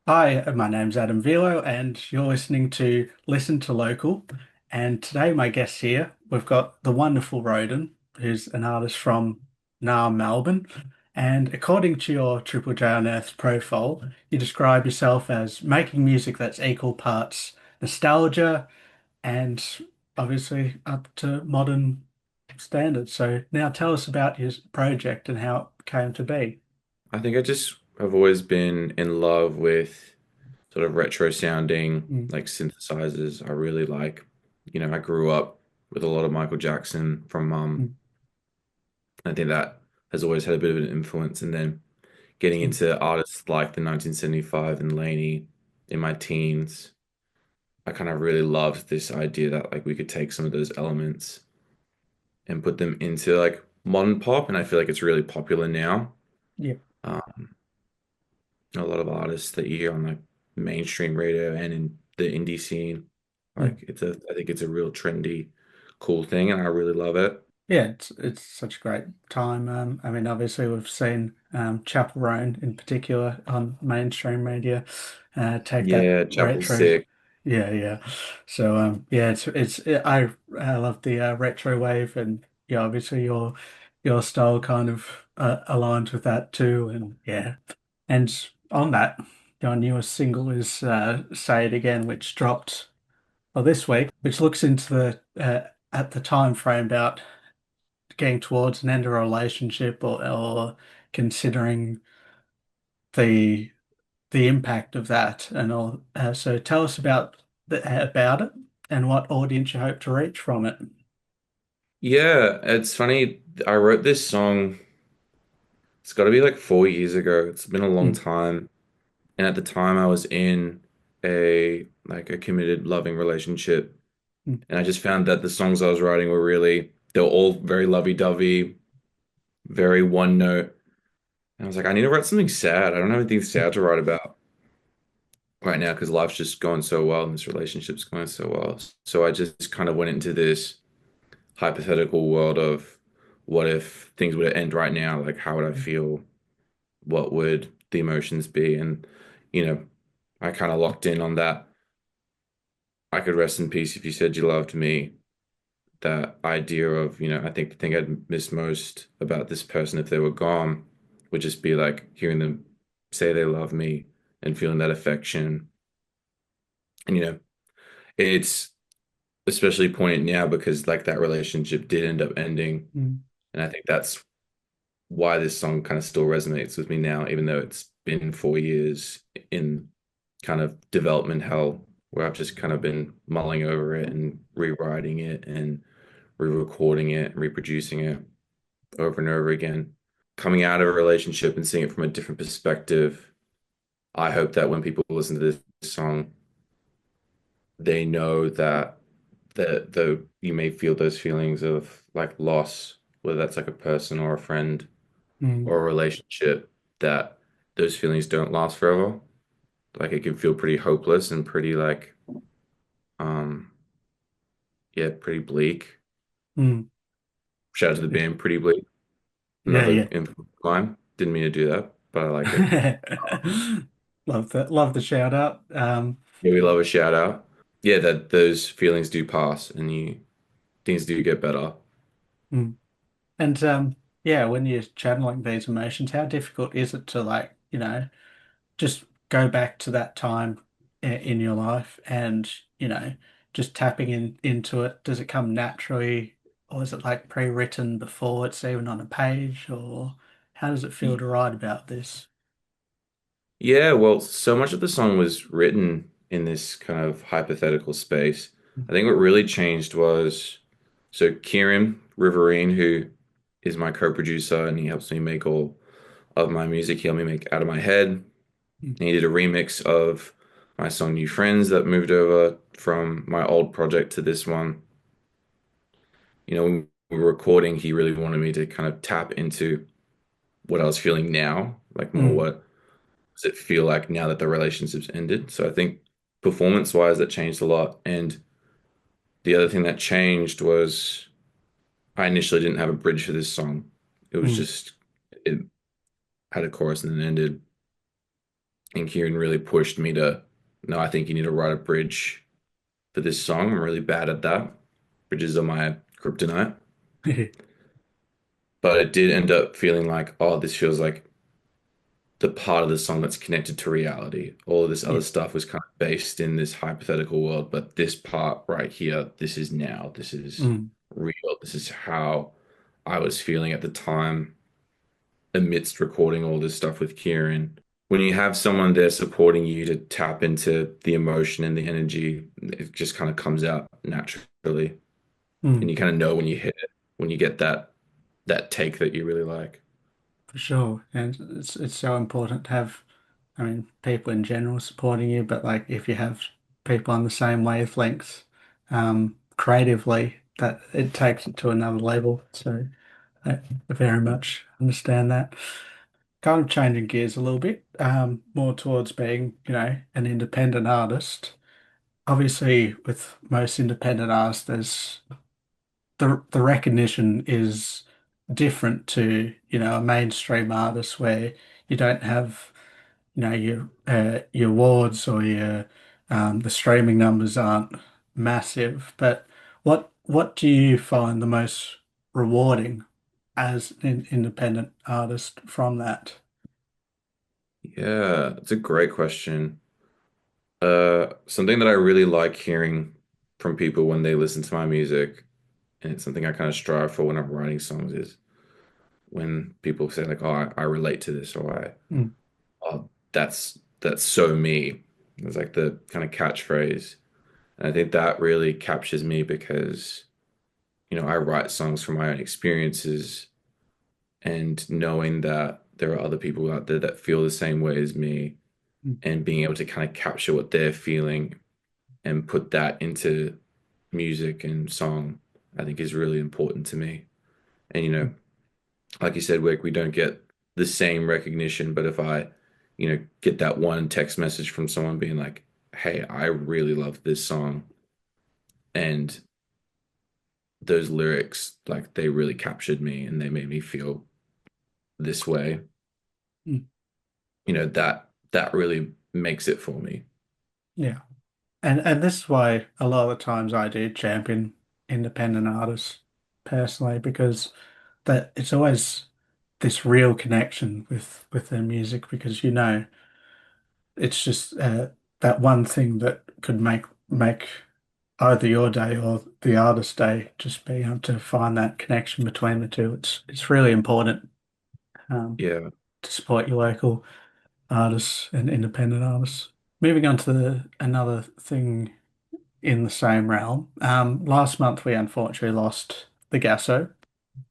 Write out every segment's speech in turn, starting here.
Hi, my name's Adam Velo, and you're listening to Listen to Local. And today, my guest here, we've got the wonderful RHODEN, who's an artist from Naarm, Melbourne. And according to your Triple J on Earth profile, you describe yourself as making music that's equal parts nostalgia and obviously up to modern standards. So now tell us about your project and how it came to be. I think I just have always been in love with sort of retro sounding Mm, like synthesizers. I really like, I grew up with a lot of Michael Jackson from mum. mm, I think that has always had a bit of an influence. And then getting mm, into artists like the 1975 and Laney in my teens, I kind of really loved this idea that like we could take some of those elements and put them into like modern pop. And I feel like it's really popular now. yeah. Um, a lot of artists that you hear on like mainstream radio and in the indie scene. Mm. I think it's a real trendy, cool thing, and I really love it. Yeah, it's such a great time. I mean, obviously we've seen Chapel Roan in particular on mainstream media take that Yeah, Chapel's retro. sick. Yeah, yeah. So yeah, I love the retro wave, and yeah, obviously your style kind of aligns with that too. And yeah, and on that, your newest single is "Say It Again," which dropped well this week, which looks into the at the time framed out getting towards an end of a relationship or considering the the impact of that and all. So tell us about it and what audience you hope to reach from it. Yeah, it's funny. I wrote this song, it's got to be like 4 years ago. It's been a long Mm, time. And at the time I was in a committed loving relationship. mm, And I just found that the songs I was writing they were all very lovey-dovey, very one note. And I was like, I need to write something sad. I don't have anything mm, sad to write about right now because life's just going so well and this relationship's going so well. So I just kind of went into this hypothetical world of what if things were to end right now? Like, how would I mm, feel? What would the emotions be? And, you know, I kind of locked in on that. I could rest in peace if you said you loved me. That idea of, I think the thing I'd miss most about this person if they were gone would just be like hearing them say they love me and feeling that affection. And, it's especially poignant now because like that relationship did end up ending. mm, And I think that's why this song kind of still resonates with me now, even though it's been 4 years in kind of development hell, where I've just kind of been mulling over it and rewriting it and re-recording it and reproducing it over and over again. Coming out of a relationship and seeing it from a different perspective, I hope that when people listen to this song, they know that the you may feel those feelings of like loss, whether that's like a person or a friend mm, or a relationship, that those feelings don't last forever. Like it can feel pretty hopeless and pretty like um yeah, pretty bleak. mm. Shout out to the band Pretty Bleak. Yeah, Another yeah. influence of mine. Didn't mean to do that, but I like it. Love that. Love the shout out. Yeah, we love a shout out. Yeah, that those feelings do pass and you things do get better. Mm. And yeah, when you're channeling these emotions, how difficult is it to like, just go back to that time in your life and, just tapping into it? Does it come naturally, or is it like pre-written before it's even on a page, or how does it feel to write about this? Yeah, well, so much of the song was written in this kind of hypothetical space. I think what really changed was so Kieran Riverine, who is my co-producer and he helps me make all of my music, he helped me make Out of My Head. And he did a remix of my song New Friends that moved over from my old project to this one. When we were recording, he really wanted me to kind of tap into what I was feeling now, like more Mm, what does it feel like now that the relationship's ended. So I think performance wise, that changed a lot. And the other thing that changed was I initially didn't have a bridge for this song. It was mm, just, it had a chorus and then ended. And Kieran really pushed me to, no, I think you need to write a bridge for this song. I'm really bad at that. Bridges are my kryptonite. But it did end up feeling like, oh, this feels like the part of the song that's connected to reality. All of this Yeah. other stuff was kind of based in this hypothetical world, but this part right here, this is now, this is Mm. real. This is how I was feeling at the time amidst recording all this stuff with Kieran. When you have someone there supporting you to tap into the emotion and the energy, it just kind of comes out naturally. And Mm. you kind of know when you hit it, when you get that take that you really like. For sure. And it's so important to have, I mean, people in general supporting you, but like if you have people on the same wavelength, creatively, that it takes it to another level. So I very much understand that. Kind of changing gears a little bit, more towards being, an independent artist. Obviously, with most independent artists, there's the recognition is different to, a mainstream artist where you don't have, your awards or your the streaming numbers aren't massive. But what do you find the most rewarding as an independent artist from that? Yeah, it's a great question. Something that I really like hearing from people when they listen to my music, and it's something I kind of strive for when I'm writing songs, is when people say like, "Oh, I relate to this," or Mm, "Oh, that's so me." It's like the kind of catchphrase, and I think that really captures me because I write songs from my own experiences, and knowing that there are other people out there that feel the same way as me, mm, and being able to kind of capture what they're feeling and put that into music and song, I think is really important to me. And mm, like you said, Wick, we don't get the same recognition, but if I, get that one text message from someone being like, "Hey, I really love this song," and those lyrics, like they really captured me and they made me feel this way, mm. that really makes it for me. Yeah. And this is why a lot of the times I do champion independent artists personally, because that it's always this real connection with their music, because it's just that one thing that could make either your day or the artist's day, just being able to find that connection between the two. It's really important, um, Yeah, to support your local artists and independent artists. Moving on to another thing in the same realm. Last month we unfortunately lost the Gasso,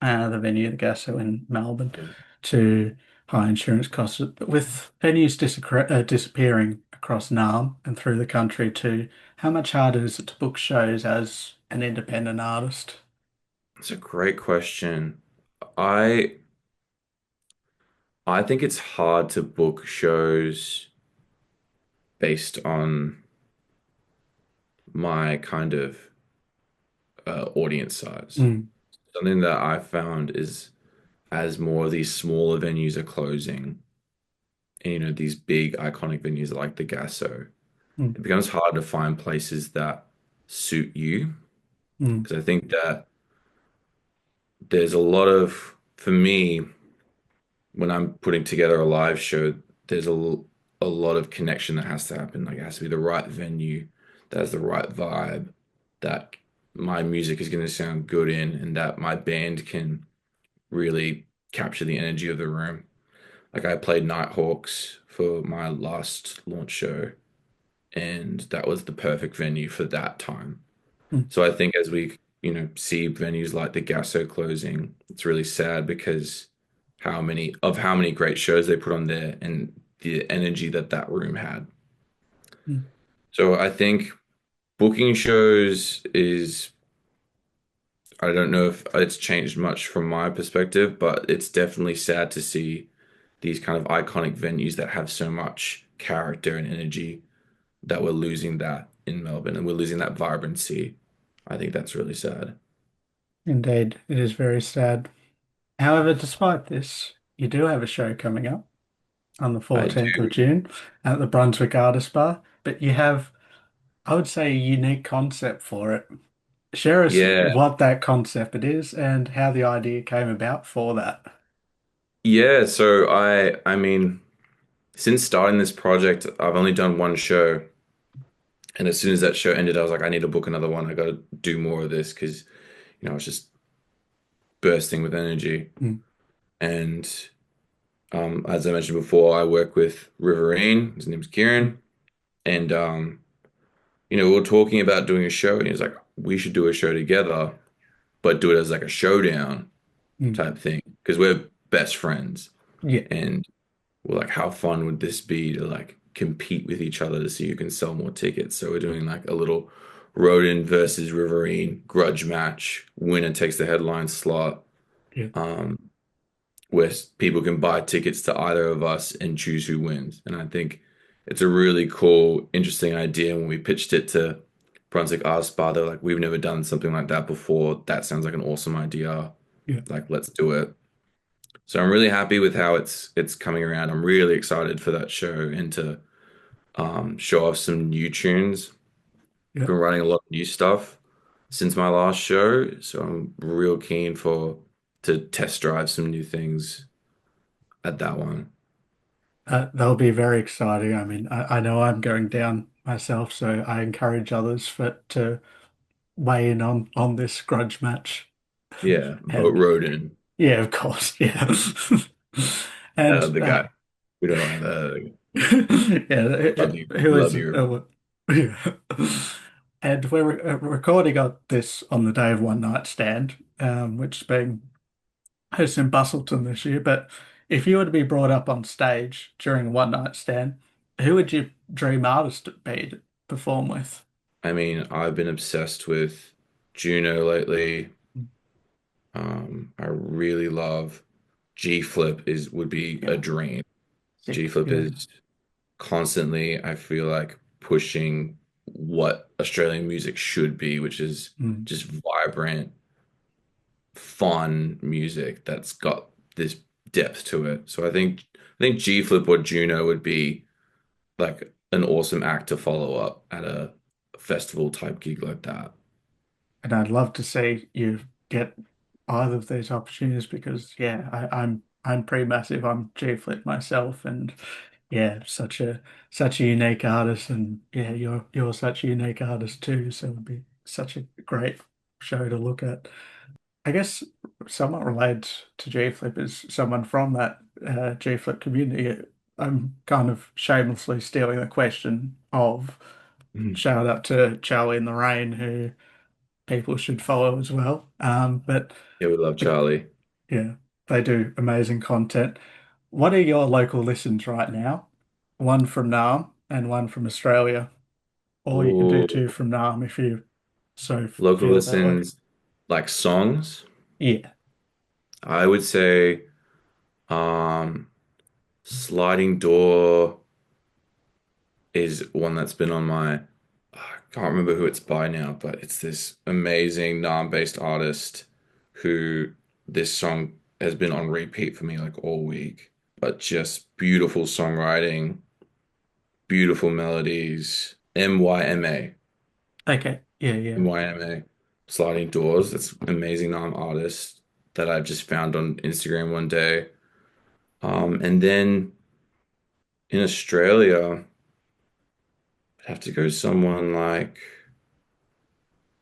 the venue, the Gasso in Melbourne, yeah. to high insurance costs. With venues disappearing across Naarm and through the country too, how much harder is it to book shows as an independent artist? It's a great question. I I think it's hard to book shows based on my kind of audience size. Mm, Something that I found is as more of these smaller venues are closing, and these big iconic venues like the Gasso, mm, it becomes hard to find places that suit you. mm, Because I think that there's a lot of, for me, when I'm putting together a live show, there's a lot of connection that has to happen. Like it has to be the right venue, that has the right vibe, that my music is going to sound good in, and that my band can really capture the energy of the room. Like I played Nighthawks for my last launch show, and that was the perfect venue for that time. mm, So I think as we, see venues like the Gasso closing, it's really sad because how many great shows they put on there and the energy that that room had. mm, So I think booking shows is, I don't know if it's changed much from my perspective, but it's definitely sad to see these kind of iconic venues that have so much character and energy that we're losing that in Melbourne and we're losing that vibrancy. I think that's really sad. indeed, it is very sad. However, despite this, you do have a show coming up. on the I 14th of do. June at the Brunswick Artist Bar. But you have, I would say, a unique concept for it. Share us Yeah. what that concept it is and how the idea came about for that. Yeah, so I mean, since starting this project, I've only done one show. And as soon as that show ended, I was like, I need to book another one. I got to do more of this because, I was just bursting with energy. Mm, And as I mentioned before, I work with Riverine. His name's mm, Kieran. And, we were talking about doing a show. And he was like, we should do a show together, but do it as like a showdown mm. type thing because we're best friends. Yeah, And we're like, how fun would this be to like compete with each other to see who can sell more tickets? So we're doing like a little RHODEN versus Riverine grudge match. Winner takes the headline slot, yeah, um, where people can buy tickets to either of us and choose who wins. And I think it's a really cool, interesting idea. When we pitched it to Brunswick Arts Bar, they're like, we've never done something like that before. That sounds like an awesome idea. yeah, Like, let's do it. So I'm really happy with how it's coming around. I'm really excited for that show and to show off some new tunes. yeah. Been writing a lot of new stuff since my last show, so I'm real keen for to test drive some new things at that one. That'll be very exciting. I mean, I know I'm going down myself, so I encourage others to weigh in on this grudge match. Yeah, vote And Roden. yeah, of course, yeah. And The guy. We don't know yeah, love you. who is Love it? you. Yeah. And we're recording on this on the day of One Night Stand, which is being hosted in Bustleton this year. But if you were to be brought up on stage during a one night stand, who would your dream artist be to perform with? I mean, I've been obsessed with Juno lately. I really love G Flip is would be a Yeah, dream. G sick. Flip Yeah. is constantly, I feel like, pushing what Australian music should be, which is Mm. just vibrant, fun music that's got this depth to it. So I think G Flip or Juno would be like an awesome act to follow up at a festival type gig like that. And I'd love to see you get either of these opportunities because yeah, I'm pretty massive. I'm G Flip myself, and yeah, such a unique artist, and yeah, you're such a unique artist too. So it'd be such a great show to look at. I guess somewhat related to G Flip is someone from that G Flip community. I'm kind of shamelessly stealing the question of Mhm. shout out to Charlie in the Rain, who people should follow as well. But Yeah, we love like, Charlie. yeah, they do amazing content. What are your local listens right now? One from Naarm and one from Australia, or you can do two Ooh, from Naarm if you so local feel that way. listens like songs. Yeah, I would say um Sliding Door is one that's been on my I can't remember who it's by now, but it's this amazing Naarm-based artist who this song has been on repeat for me like all week. But just beautiful songwriting, beautiful melodies. MYMA. okay, yeah, yeah. MYMA. Sliding Doors. That's amazing Naarm artist that I've just found on Instagram one day. And then in Australia, I'd have to go someone like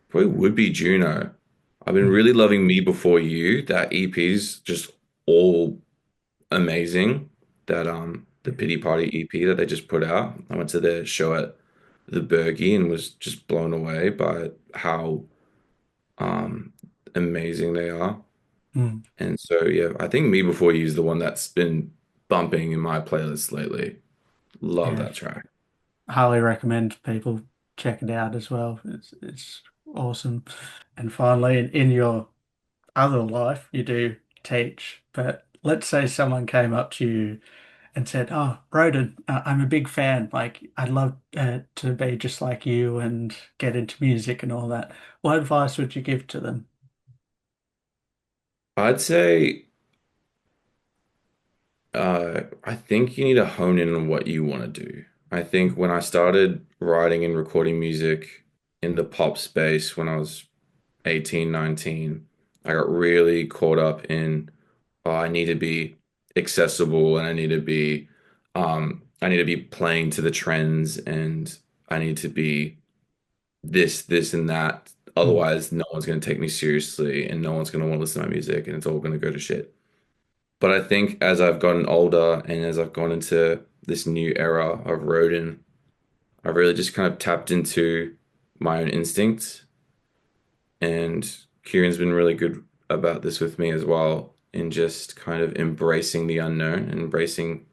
probably would be Juno. I've been Mm, really loving Me Before You. That EP's just all amazing. That the yeah. Pity Party EP that they just put out. I went to their show at the Bergie and was just blown away by how um amazing they are. Mm, And so yeah, I think Me Before You is the one that's been bumping in my playlist lately. Love yeah. that track. Highly recommend people check it out as well. It's awesome. And finally, in your other life, you do teach, but let's say someone came up to you and said, "Oh, Roden, I'm a big fan. Like, I'd love to be just like you and get into music and all that." What advice would you give to them? I'd say I think you need to hone in on what you want to do. I think when I started writing and recording music in the pop space when I was 18, 19, I got really caught up in, oh, I need to be accessible and I need to be playing to the trends and I need to be this, and that. Mm. Otherwise, no one's going to take me seriously and no one's going to want to listen to my music and it's all going to go to shit. But I think as I've gotten older and as I've gone into this new era of RHODEN, I've really just kind of tapped into my own instincts. And Kieran's been really good about this with me as well, in just kind of embracing the unknown and embracing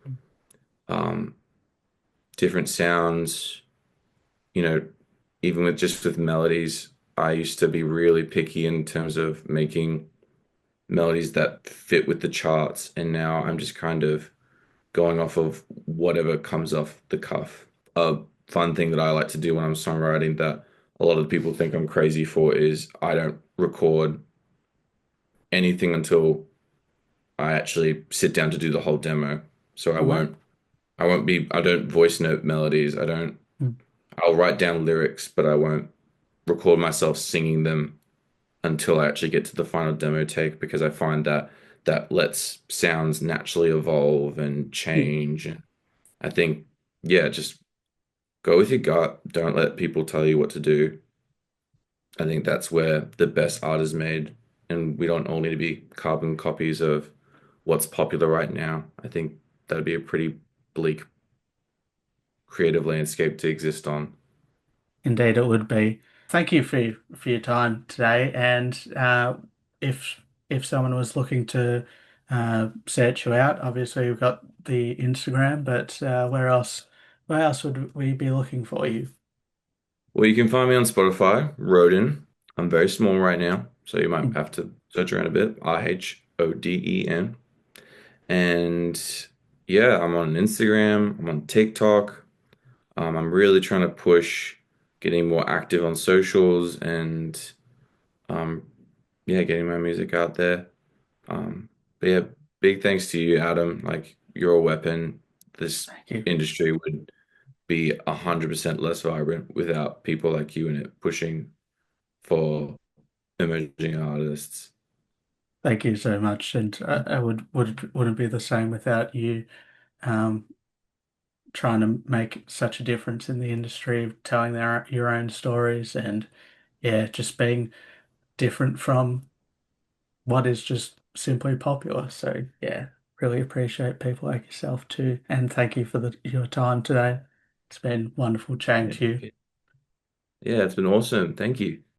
um, different sounds. You know, even with just with melodies, I used to be really picky in terms of making melodies that fit with the charts. And now I'm just kind of going off of whatever comes off the cuff. A fun thing that I like to do when I'm songwriting that a lot of people think I'm crazy for is I don't record anything until I actually sit down to do the whole demo. So Oh, wow. I don't voice note melodies. Mm. I'll write down lyrics, but I won't record myself singing them until I actually get to the final demo take because I find that that lets sounds naturally evolve and Yeah. change. And I think, yeah, just go with your gut. Don't let people tell you what to do. I think that's where the best art is made. And we don't all need to be carbon copies of what's popular right now. I think that'd be a pretty bleak creative landscape to exist on. Indeed, it would be. Thank you for your time today. And if if someone was looking to search you out, obviously we've got the Instagram, but where else would we be looking for you? Well, you can find me on Spotify, RHODEN. I'm very small right now, so you might Mm. have to search around a bit. RHODEN. And yeah, I'm on Instagram, I'm on TikTok. I'm really trying to push getting more active on socials and um, yeah, getting my music out there. But yeah, big thanks to you, Adam. Like you're a weapon. This Thank you. industry would be 100% less vibrant without people like you in it pushing for emerging artists. Thank you so much. And I wouldn't be the same without you um, trying to make such a difference in the industry, telling your own stories, and yeah, just being different from what is just simply popular. So yeah, really appreciate people like yourself too. And thank you for your time today. It's been wonderful chatting Yeah, to you. yeah, it's been awesome. Thank you.